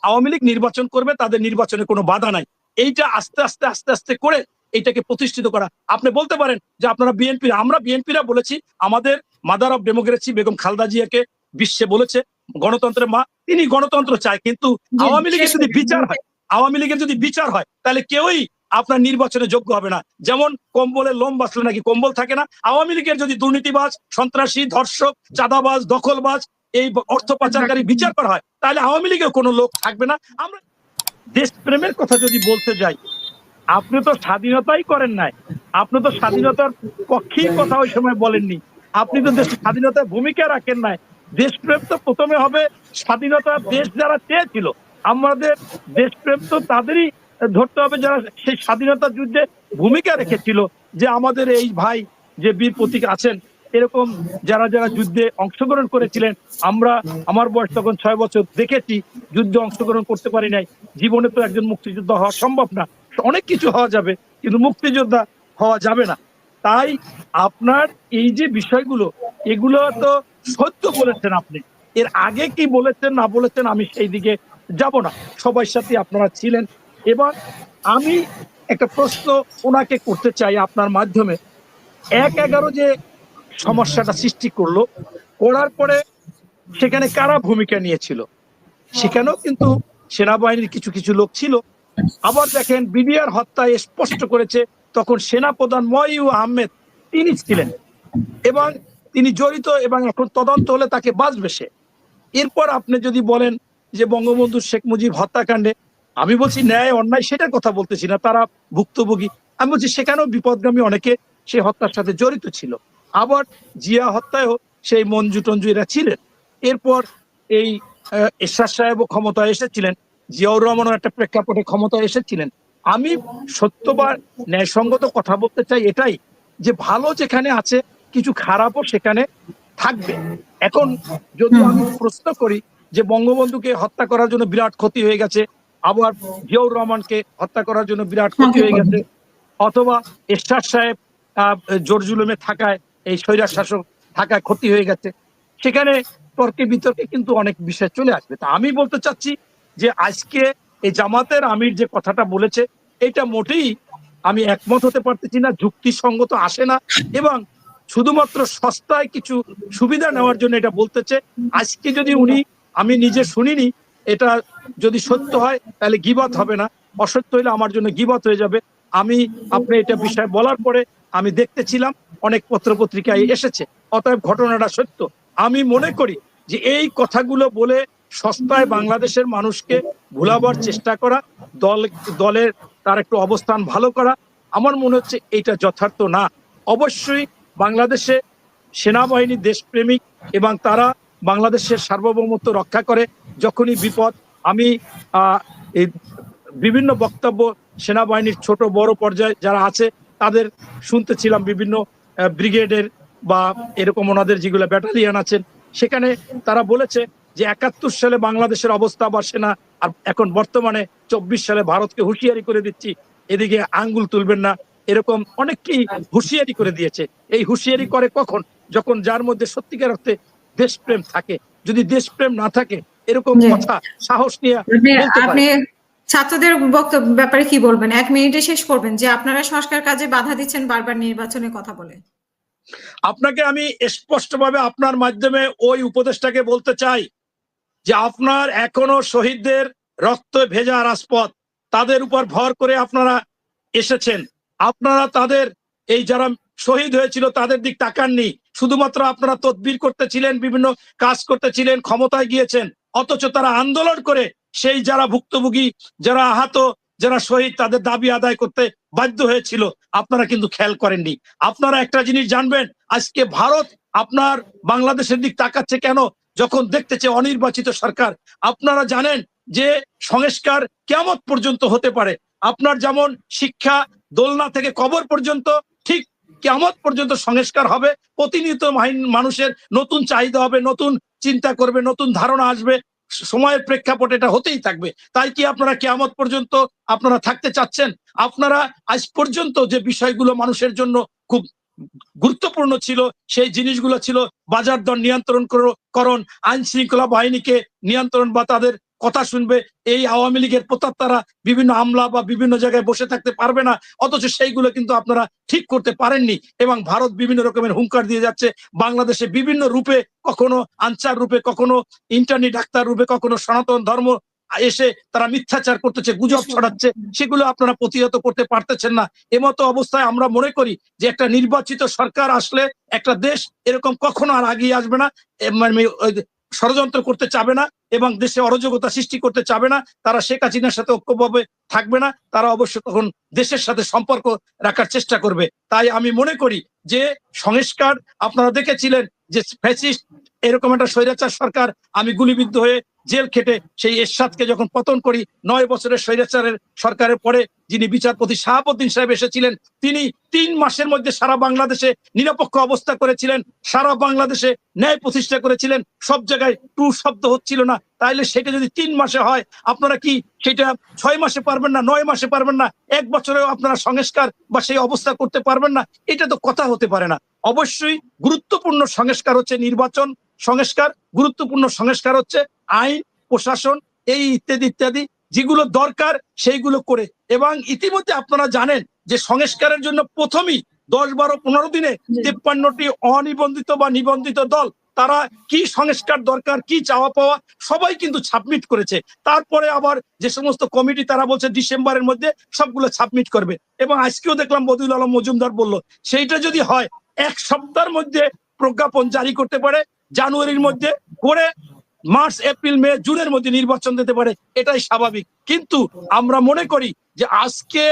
আওয়ামী লীগ নির্বাচন করবে, তাদের নির্বাচনে কোনো বাধা নাই। এইটা আস্তে আস্তে আস্তে আস্তে করে এইটাকে প্রতিষ্ঠিত করা। আপনি বলতে পারেন যে আপনারা বিএনপি, আমরা বিএনপিরা বলেছি আমাদের mother of democracy Begum Khaleda জিয়াকে বিশ্বে বলেছে গণতন্ত্রের মা, তিনি গণতন্ত্র চায়। কিন্তু আওয়ামী লীগের যদি বিচার হয়, আওয়ামী লীগের যদি বিচার হয়, তাহলে কেউই আপনার নির্বাচনে যোগ্য হবে না। যেমন কম্বলের লোম বাঁচলে নাকি কম্বল থাকে না, আওয়ামী লীগের যদি দুর্নীতিবাজ, সন্ত্রাসী, ধর্ষক, চাঁদাবাজ, দখলবাজ, এই অর্থ পাচারকারী বিচার করা হয়, তাহলে আওয়ামী লীগের কোনো লোক থাকবে না। আমরা দেশপ্রেমের কথা যদি বলতে যাই, আপনি তো স্বাধীনতাই করেন নাই, আপনি তো স্বাধীনতার পক্ষেই কথা ওই সময় বলেননি, আপনি তো দেশ স্বাধীনতার ভূমিকা রাখেন নাই। দেশপ্রেম তো প্রথমে হবে স্বাধীনতা, দেশ যারা চেয়েছিল, আমাদের দেশপ্রেম তো তাদেরই ধরতে হবে যারা সেই স্বাধীনতা যুদ্ধে ভূমিকা রেখেছিল। যে আমাদের এই ভাই যে বীর প্রতীক আছেন, এরকম যারা যারা যুদ্ধে অংশগ্রহণ করেছিলেন, আমরা, আমার বয়স তখন 6 বছর, দেখেছি যুদ্ধে অংশগ্রহণ করতে পারি নাই। জীবনে তো একজন মুক্তিযোদ্ধা হওয়া সম্ভব না, অনেক কিছু হওয়া যাবে কিন্তু মুক্তিযোদ্ধা হওয়া যাবে না। তাই আপনার এই যে বিষয়গুলো, এগুলো তো সত্য বলেছেন আপনি। এর আগে কি বলেছেন না বলেছেন আমি সেই দিকে যাব না, সবার সাথে আপনারা ছিলেন। এবার আমি একটা প্রশ্ন ওনাকে করতে চাই আপনার মাধ্যমে। 1/11 যে সমস্যাটা সৃষ্টি করলো, করার পরে সেখানে কারা ভূমিকা নিয়েছিল? সেখানেও কিন্তু সেনাবাহিনীর কিছু কিছু লোক ছিল। আবার দেখেন বিডিআর হত্যায় স্পষ্ট করেছে তখন সেনাপ্রধান মইউ আহমেদ তিনি ছিলেন এবং তিনি জড়িত, এবং এখন তদন্ত হলে তাকে বাঁচবে সে। এরপর আপনি যদি বলেন যে বঙ্গবন্ধু শেখ মুজিব হত্যাকাণ্ডে, আমি বলছি ন্যায় অন্যায় সেটার কথা বলতেছি না, তারা ভুক্তভোগী। আমি বলছি সেখানেও বিপদগামী অনেকে সেই হত্যার সাথে জড়িত ছিল। আবার জিয়া হত্যায়ও সেই মঞ্জু টঞ্জু এরা ছিলেন। এরপর এই এরশাদ সাহেবও ক্ষমতায় এসেছিলেন, জিয়াউর রহমানও একটা প্রেক্ষাপটে ক্ষমতায় এসেছিলেন। আমি সত্যবার ন্যায়সঙ্গত কথা বলতে চাই এটাই, যে ভালো যেখানে আছে কিছু খারাপও সেখানে থাকবে। এখন যদি আমি প্রশ্ন করি যে বঙ্গবন্ধুকে হত্যা করার জন্য বিরাট ক্ষতি হয়ে গেছে, আবার জিয়াউর রহমানকে হত্যা করার জন্য বিরাট ক্ষতি হয়ে গেছে, অথবা এরশাদ সাহেব জোর জুলুমে থাকায়, এই স্বৈরার শাসক থাকায় ক্ষতি হয়ে গেছে, সেখানে তর্কে বিতর্কে কিন্তু অনেক বিষয় চলে আসবে। তা আমি বলতে চাচ্ছি যে আজকে এই জামাতের আমির যে কথাটা বলেছে, এটা মোটেই আমি একমত হতে পারতেছি না, যুক্তিসঙ্গত আসে না, এবং শুধুমাত্র সস্তায় কিছু সুবিধা নেওয়ার জন্য এটা বলতেছে। আজকে যদি উনি, আমি নিজে শুনিনি, এটা যদি সত্য হয় তাহলে গীবত হবে না, অসত্য হইলে আমার জন্য গীবত হয়ে যাবে। আমি, আপনি এটা বিষয় বলার পরে আমি দেখতেছিলাম অনেক পত্রপত্রিকায় এসেছে, অতএব ঘটনাটা সত্য। আমি মনে করি যে এই কথাগুলো বলে সস্তায় বাংলাদেশের মানুষকে ভুলাবার চেষ্টা করা, দলের তার একটু অবস্থান ভালো করা, আমার মনে হচ্ছে এটা যথার্থ না। অবশ্যই বাংলাদেশে সেনাবাহিনী দেশপ্রেমিক এবং তারা বাংলাদেশের সার্বভৌমত্ব রক্ষা করে। যখনই বিপদ, আমি এই বিভিন্ন বক্তব্য সেনাবাহিনীর ছোট বড় পর্যায়ে যারা আছে তাদের শুনতেছিলাম, বিভিন্ন ব্রিগেডের বা এরকম ওনাদের যেগুলো ব্যাটালিয়ান আছেন, সেখানে তারা বলেছে যে 71 সালে বাংলাদেশের অবস্থা বা সেনা, আর এখন বর্তমানে 24 সালে ভারতকে হুঁশিয়ারি করে দিচ্ছি, এদিকে আঙ্গুল তুলবেন না, এরকম অনেককেই হুঁশিয়ারি করে দিয়েছে। এই হুঁশিয়ারি করে কখন? যখন যার মধ্যে সত্যিকার অর্থে দেশপ্রেম থাকে। যদি দেশপ্রেম না থাকে এরকম কথা সাহস নিয়ে বলতে পারে। আপনি ছাত্রদের বক্তব্য ব্যাপারে কি বলবেন? 1 মিনিটে শেষ করবেন, যে আপনারা সংস্কার কাজে বাধা দিচ্ছেন বারবার নির্বাচনের কথা বলে। আপনাকে আমি স্পষ্টভাবে আপনার মাধ্যমে ওই উপদেশটাকে বলতে চাই যে আপনার এখনো শহীদদের রক্ত ভেজা রাজপথ, তাদের উপর ভর করে আপনারা এসেছেন। আপনারা তাদের, এই যারা শহীদ হয়েছিল তাদের দিক তাকাননি, শুধুমাত্র আপনারা তদবির করতেছিলেন, বিভিন্ন কাজ করতেছিলেন, ক্ষমতায় গিয়েছেন, অথচ তারা আন্দোলন করে সেই যারা ভুক্তভোগী, যারা আহত, যারা শহীদ, তাদের দাবি আদায় করতে বাধ্য হয়েছিল, আপনারা কিন্তু খেয়াল করেননি। আপনারা একটা জিনিস জানবেন, আজকে ভারত আপনার বাংলাদেশের দিক তাকাচ্ছে কেন? যখন দেখতেছে অনির্বাচিত সরকার। আপনারা জানেন যে সংস্কার কিয়ামত পর্যন্ত হতে পারে। আপনার যেমন শিক্ষা দোলনা থেকে কবর পর্যন্ত, ঠিক কিয়ামত পর্যন্ত সংস্কার হবে। প্রতিনিয়ত মানুষের নতুন চাহিদা হবে, নতুন চিন্তা করবে, নতুন ধারণা আসবে, সময়ের প্রেক্ষাপটে এটা হতেই থাকবে। তাই কি আপনারা কিয়ামত পর্যন্ত আপনারা থাকতে চাচ্ছেন? আপনারা আজ পর্যন্ত যে বিষয়গুলো মানুষের জন্য খুব গুরুত্বপূর্ণ ছিল, সেই জিনিসগুলো ছিল বাজার দর নিয়ন্ত্রণ করণ, আইন শৃঙ্খলা বাহিনীকে নিয়ন্ত্রণ বা তাদের কথা শুনবে, এই আওয়ামী লীগের প্রতাত্তারা বিভিন্ন আমলা বা বিভিন্ন জায়গায় বসে থাকতে পারবে না, অথচ সেইগুলো কিন্তু আপনারা ঠিক করতে পারেননি। এবং ভারত বিভিন্ন রকমের হুঙ্কার দিয়ে যাচ্ছে বাংলাদেশে বিভিন্ন রূপে, কখনো আনসার রূপে, কখনো ইন্টার্নি ডাক্তার রূপে, কখনো সনাতন ধর্ম এসে তারা মিথ্যাচার করতেছে, গুজব ছড়াচ্ছে, সেগুলো আপনারা প্রতিহত করতে পারতেছেন না। এমতো অবস্থায় আমরা মনে করি যে একটা নির্বাচিত সরকার আসলে একটা দেশ এরকম কখনো আর আগিয়ে আসবে না, মানে ষড়যন্ত্র করতে চাবে না এবং দেশে অরাজকতা সৃষ্টি করতে চাবে না। তারা শেখ হাসিনার সাথে ঐক্যভাবে থাকবে না, তারা অবশ্য তখন দেশের সাথে সম্পর্ক রাখার চেষ্টা করবে। তাই আমি মনে করি যে সংস্কার, আপনারা দেখেছিলেন যে ফ্যাসিস্ট এরকম একটা স্বৈরাচার সরকার, আমি গুলিবিদ্ধ হয়ে জেল খেটে সেই এরশাদকে যখন পতন করি, 9 বছরের স্বৈরাচারের সরকারের পরে যিনি বিচারপতি শাহাবুদ্দিন সাহেব এসেছিলেন, তিনি 3 মাসের মধ্যে সারা বাংলাদেশে নিরপেক্ষ অবস্থা করেছিলেন, সারা বাংলাদেশে ন্যায় প্রতিষ্ঠা করেছিলেন, সব জায়গায় টু শব্দ হচ্ছিল না। তাইলে সেটা যদি 3 মাসে হয়, আপনারা কি সেটা 6 মাসে পারবেন না, 9 মাসে পারবেন না, 1 বছরেও আপনারা সংস্কার বা সেই অবস্থা করতে পারবেন না? এটা তো কথা হতে পারে না। অবশ্যই গুরুত্বপূর্ণ সংস্কার হচ্ছে নির্বাচন সংস্কার, গুরুত্বপূর্ণ সংস্কার হচ্ছে আইন, প্রশাসন, এই ইত্যাদি ইত্যাদি যেগুলো দরকার সেইগুলো করে। এবং ইতিমধ্যে আপনারা জানেন যে সংস্কারের জন্য প্রথমেই 10, 12, 15 দিনে 53টি অনিবন্ধিত বা নিবন্ধিত দল তারা কি সংস্কার দরকার, কি চাওয়া পাওয়া সবাই কিন্তু সাবমিট করেছে। তারপরে আবার যে সমস্ত কমিটি তারা বলছে ডিসেম্বরের মধ্যে সবগুলো সাবমিট করবে। এবং আজকেও দেখলাম বদিউল আলম মজুমদার বলল সেইটা যদি হয় 1 সপ্তাহের মধ্যে প্রজ্ঞাপন জারি করতে পারে, জানুয়ারির মধ্যে করে মার্চ, এপ্রিল, মে, জুনের মধ্যে নির্বাচন দিতে পারে, এটাই স্বাভাবিক। কিন্তু আমরা মনে করি যে আজকে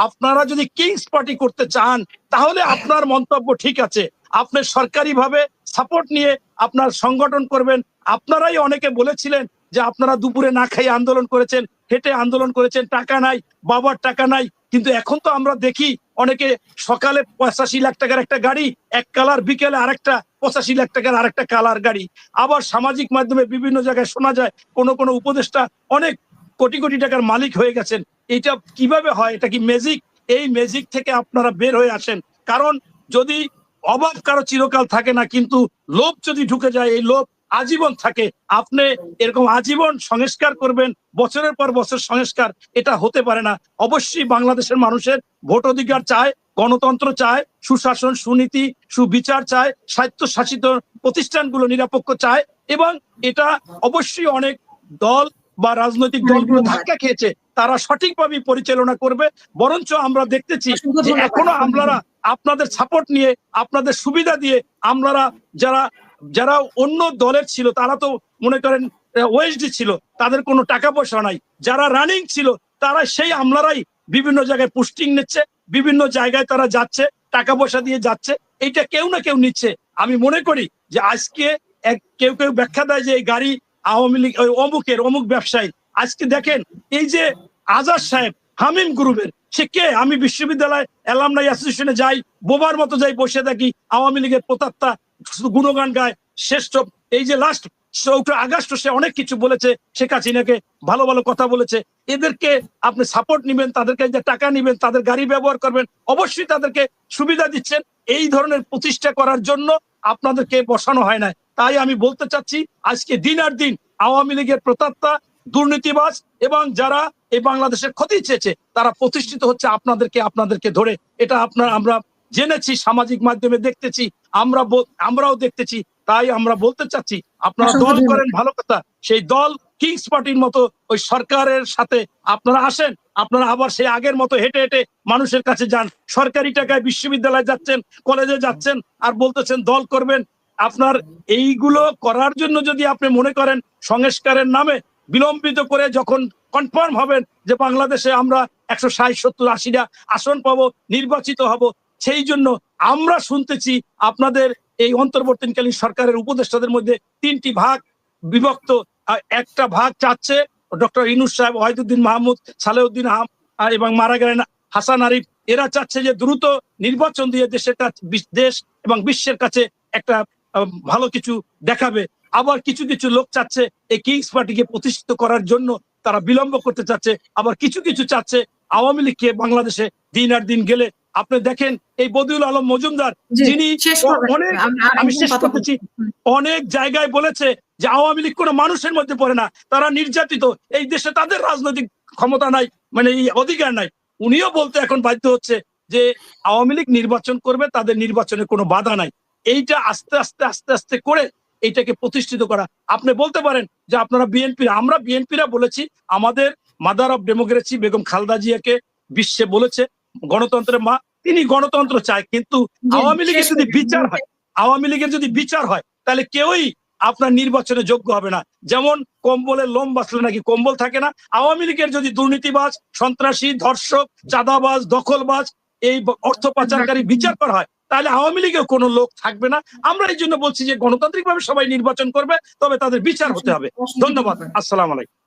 আপনারা যদি কিংস পার্টি করতে চান তাহলে আপনার মন্তব্য ঠিক আছে, আপনি সরকারি ভাবে সাপোর্ট নিয়ে আপনার সংগঠন করবেন। আপনারাই অনেকে বলেছিলেন যে আপনারা দুপুরে না খাইয়ে আন্দোলন করেছেন, হেঁটে আন্দোলন করেছেন, টাকা নাই, বাবার টাকা নাই। কিন্তু এখন তো আমরা দেখি অনেকে সকালে 85 লাখ টাকার একটা গাড়ি, এক কালার, বিকেলে আরেকটা 85 লাখ টাকার আরেকটা কালার গাড়ি। আবার সামাজিক মাধ্যমে বিভিন্ন জায়গায় শোনা যায় কোন উপদেষ্টা অনেক কোটি কোটি টাকার মালিক হয়ে গেছেন। এটা কিভাবে হয়? এটা কি ম্যাজিক? এই ম্যাজিক থেকে আপনারা বের হয়ে আসেন। কারণ যদি অভাব কারো চিরকাল থাকে না, কিন্তু লোভ যদি ঢুকে যায়, এই লোভ আজীবন থাকে। আপনি এরকম আজীবন সংস্কার করবেন, বছরের পর বছর সংস্কার, এটা হতে পারে না। অবশ্যই বাংলাদেশের মানুষের ভোট অধিকার চায়, গণতন্ত্র চায়, সুশাসন, সুনীতি, সুবিচার চায়, স্বায়ত্তশাসিত প্রতিষ্ঠানগুলো নিরপেক্ষ চায়। এবং এটা অবশ্যই অনেক দল বা রাজনৈতিক দলগুলো ধাক্কা খেয়েছে, তারা সঠিকভাবে পরিচালনা করবে। বরঞ্চ আমরা দেখতেছি যে এখনো আমলারা আপনাদের সাপোর্ট নিয়ে, আপনাদের সুবিধা দিয়ে, আমলারা যারা অন্য দলের ছিল তারা তো মনে করেন ওএসডি ছিল, তাদের কোনো টাকা পয়সা নাই। যারা রানিং ছিল তারা সেই আমলারাই বিভিন্ন জায়গায় পোস্টিং নিচ্ছে, বিভিন্ন জায়গায় তারা যাচ্ছে, টাকা পয়সা দিয়ে যাচ্ছে, এইটা কেউ না কেউ নিচ্ছে। আমি মনে করি যে আজকে কেউ কেউ ব্যাখ্যা দেয় যে এই গাড়ি আওয়ামী লীগ অমুক ব্যবসায়ী। আজকে দেখেন এই যে আজাদ সাহেব হামিম গ্রুপের, সে কে? আমি বিশ্ববিদ্যালয় অ্যালামনাই অ্যাসোসিয়েশনে যাই, বোবার মতো যাই, বসে থাকি, আওয়ামী লীগের প্রতাত্তা গুণগান গায়, শ্রেষ্ঠ। এই যে লাস্ট 4 আগস্ট সে অনেক কিছু বলেছে, শেখ হাসিনাকে ভালো ভালো কথা বলেছে। এদেরকে আপনি সাপোর্ট নিবেন, তাদেরকে যে টাকা নিবেন, তাদের গাড়ি ব্যবহার করবেন, অবশ্যই তাদেরকে সুবিধা দিচ্ছেন। এই ধরনের প্রতিষ্ঠা করার জন্য আপনাদেরকে বসানো হয় না। তাই আমি বলতে চাচ্ছি আজকে দিন আর দিন আওয়ামী লীগের প্রতাত্তা, দুর্নীতিবাজ এবং যারা এই বাংলাদেশের ক্ষতি চেয়েছে তারা প্রতিষ্ঠিত হচ্ছে আপনাদেরকে ধরে। এটা আমরা জেনেছি, সামাজিক মাধ্যমে দেখতেছি, আমরাও দেখতেছি। তাই আমরা বলতে চাচ্ছি আপনারা দল করেন ভালো কথা, সেই দল কিংস পার্টির মতো ওই সরকারের সাথে আপনারা আসেন, আপনারা আবার সেই আগের মতো হেঁটে হেঁটে মানুষের কাছে যান। সরকারি টাকায় বিশ্ববিদ্যালয়ে যাচ্ছেন, কলেজে যাচ্ছেন, আর বলতেছেন দল করবেন। আপনার এইগুলো করার জন্য যদি আপনি মনে করেন সংস্কারের নামে বিলম্বিত করে যখন কনফার্ম হবেন যে বাংলাদেশে আমরা 160, 70, 80টা আসন পাবো, নির্বাচিত হব, সেই জন্য আমরা শুনতেছি আপনাদের এই অন্তর্বর্তীকালীন সরকারের উপদেষ্টাদের মধ্যে 3টি ভাগ বিভক্ত। একটা ভাগ চাচ্ছে ডক্টর ইউনূস সাহেব, ওয়াহিদুদ্দিন মাহমুদ, সালেউদ্দিন এবং মারা গেলেন হাসান আরিফ। এরা চাচ্ছে যে দ্রুত নির্বাচন দিয়ে দেশ এবং বিশ্বের কাছে একটা ভালো কিছু দেখাবে। আবার কিছু কিছু লোক চাচ্ছে এই কিংস পার্টিকে প্রতিষ্ঠিত করার জন্য তারা বিলম্ব করতে চাচ্ছে। আবার কিছু কিছু চাচ্ছে আওয়ামী লীগকে বাংলাদেশে দিন আর দিন গেলে আপনি দেখেন এই বদিউল আলম মজুমদার, জি, যিনি শেষ করবেন। অনেক, আর আমি একজন শেষ কথা করতেছি, বলছেন। হুম। অনেক জায়গায় বলেছে যে আওয়ামী লীগ কোনো মানুষের মধ্যে পড়ে না, তারা নির্যাতিত, এই দেশে তাদের রাজনৈতিক ক্ষমতা নাই, মানে এই অধিকার নাই। উনিও বলতে এখন বাধ্য হচ্ছে যে আওয়ামী লীগ নির্বাচন করবে, তাদের নির্বাচনে কোনো বাধা নাই। এইটা আস্তে আস্তে আস্তে আস্তে করে এইটাকে প্রতিষ্ঠিত করা। আপনি বলতে পারেন যে আপনারা বিএনপি, আমরা বিএনপিরা বলেছি আমাদের mother of democracy Begum Khaleda জিয়াকে বিশ্বে বলেছে গণতন্ত্রের মা, তিনি গণতন্ত্র চায়, কিন্তু জি, আওয়ামী শেষ লীগের যদি করবেন। বিচার হয়, আওয়ামী লীগের যদি বিচার হয়, তাহলে কেউই আপনার নির্বাচনে যোগ্য হবে না। যেমন কম্বলের লোম বাঁচলে নাকি কম্বল থাকে না, আওয়ামী লীগের যদি দুর্নীতিবাজ, সন্ত্রাসী, ধর্ষক, চাঁদাবাজ, দখলবাজ, এই অর্থ পাচারকারী বিচার করা হয়, তাহলে আওয়ামী লীগেও কোনো লোক থাকবে না। আমরা এই জন্য বলছি যে গণতান্ত্রিক ভাবে সবাই নির্বাচন করবে, তবে তাদের বিচার হতে হবে। অসংখ্য ধন্যবাদ। ধন্যবাদ। আসসালামু আলাইকুম।